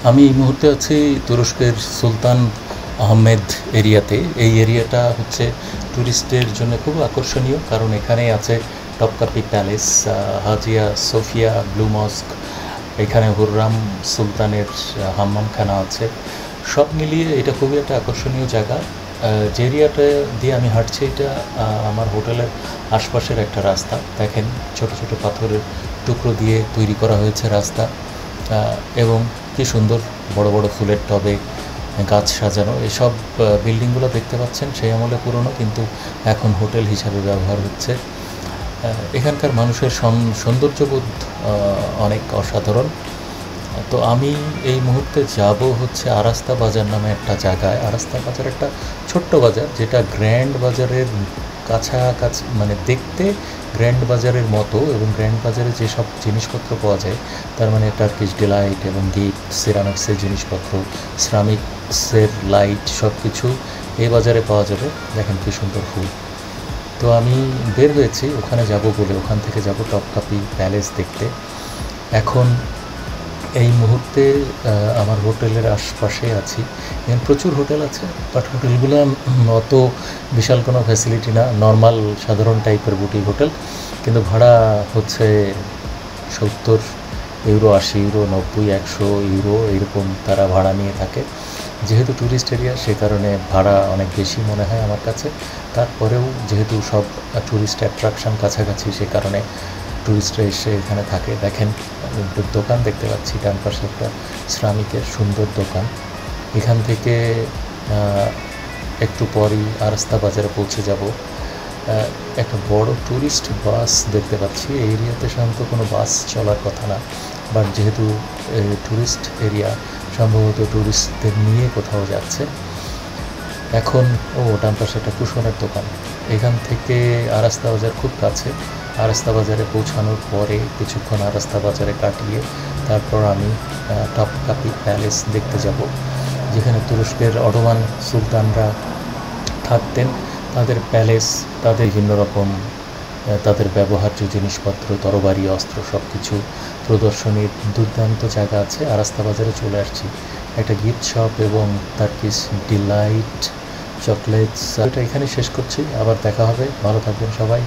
আমি এই মুহূর্তে আছি তুরস্কের সুলতান আহমেদ এরিয়াতে। এই এরিয়াটা হচ্ছে ট্যুরিস্টদের জন্য খুব আকর্ষণীয়, কারণ এখানেই আছে টপকাপি প্যালেস, হাজিয়া সোফিয়া ব্লু মস্ক, এখানে হুররাম সুলতানের হাম্মামখানা আছে। সব মিলিয়ে এটা খুবই একটা আকর্ষণীয় জায়গা। যে এরিয়াটা দিয়ে আমি হাঁটছি এটা আমার হোটেলের আশপাশের একটা রাস্তা। দেখেন, ছোট ছোট পাথরের টুকরো দিয়ে তৈরি করা হয়েছে রাস্তা, এবং কি সুন্দর বড় বড় ফুলের টবে গাছ সাজানো। এসব বিল্ডিংগুলো দেখতে পাচ্ছেন সেই আমলে পুরনো, কিন্তু এখন হোটেল হিসাবে ব্যবহার হচ্ছে। এখানকার মানুষের সৌন্দর্যবোধ অনেক অসাধারণ। তো আমি এই মুহূর্তে যাব হচ্ছে আরাস্তা বাজার নামে একটা জায়গায়। আরাস্তা বাজার একটা ছোট্ট বাজার, যেটা গ্র্যান্ড বাজারের কাছাকাছি, মানে দেখতে গ্র্যান্ড বাজারের মতো, এবং গ্র্যান্ড বাজারে যেসব জিনিসপত্র পাওয়া যায়, তার মানে টার্কিশ ডিলাইট এবং গিফট, সিরামিক্সের জিনিসপত্র, সিরামিক্সের লাইট, সব কিছু এই বাজারে পাওয়া যাবে। দেখেন কী সুন্দর ফুল। তো আমি বের হয়েছি ওখানে যাব বলে, ওখান থেকে যাব টপকাপি প্যালেস দেখতে। এখন এই মুহূর্তে আমার হোটেলের আশপাশে আছি। এখানে প্রচুর হোটেল আছে, বাট হোটেলগুলো অত বিশাল কোনো ফ্যাসিলিটি না, নর্মাল সাধারণ টাইপের বুটিক হোটেল, কিন্তু ভাড়া হচ্ছে 70 ইউরো, 80 ইউরো, 90, 100 ইউরো এরকম তারা ভাড়া নিয়ে থাকে। যেহেতু ট্যুরিস্ট এরিয়া, সে কারণে ভাড়া অনেক বেশি মনে হয় আমার কাছে। তারপরেও যেহেতু সব ট্যুরিস্ট অ্যাট্রাকশান কাছাকাছি, সে কারণে ট্যুরিস্টরা এসে এখানে থাকে। দেখেন, দোকান দেখতে পাচ্ছি ডান পাশে একটা শ্রমিকের সুন্দর দোকান। এখান থেকে একটু পরই আরাস্তা বাজারে পৌঁছে যাব। একটা বড় ট্যুরিস্ট বাস দেখতে পাচ্ছি। এই এরিয়াতে সাধারণত কোনো বাস চলার কথা না, বাট যেহেতু ট্যুরিস্ট এরিয়া, সম্ভবত ট্যুরিস্টদের নিয়ে কোথাও যাচ্ছে। এখন ডান পাশে একটা কুশনের দোকান। এখান থেকে আরাস্তা বাজার খুব কাছে। আরাস্তা বাজারে পৌঁছানোর পরে কিছুক্ষণ আরাস্তা বাজারে কাটিয়ে তারপর আমি টপকাপি প্যালেস দেখতে যাব, যেখানে তুরস্কের অটোমান সুলতানরা থাকতেন। তাদের প্যালেস, তাদের বিভিন্ন রকম তাদের ব্যবহার্য জিনিসপত্র, তরবারি, অস্ত্র, সব কিছু প্রদর্শনীর দুর্দান্ত জায়গা আছে। আরাস্তা বাজারে চলে আসছি। একটা গিফট শপ এবং টার্কিশ ডিলাইট চকলেটস, এটা এখানে শেষ করছি। আবার দেখা হবে, ভালো থাকবেন সবাই।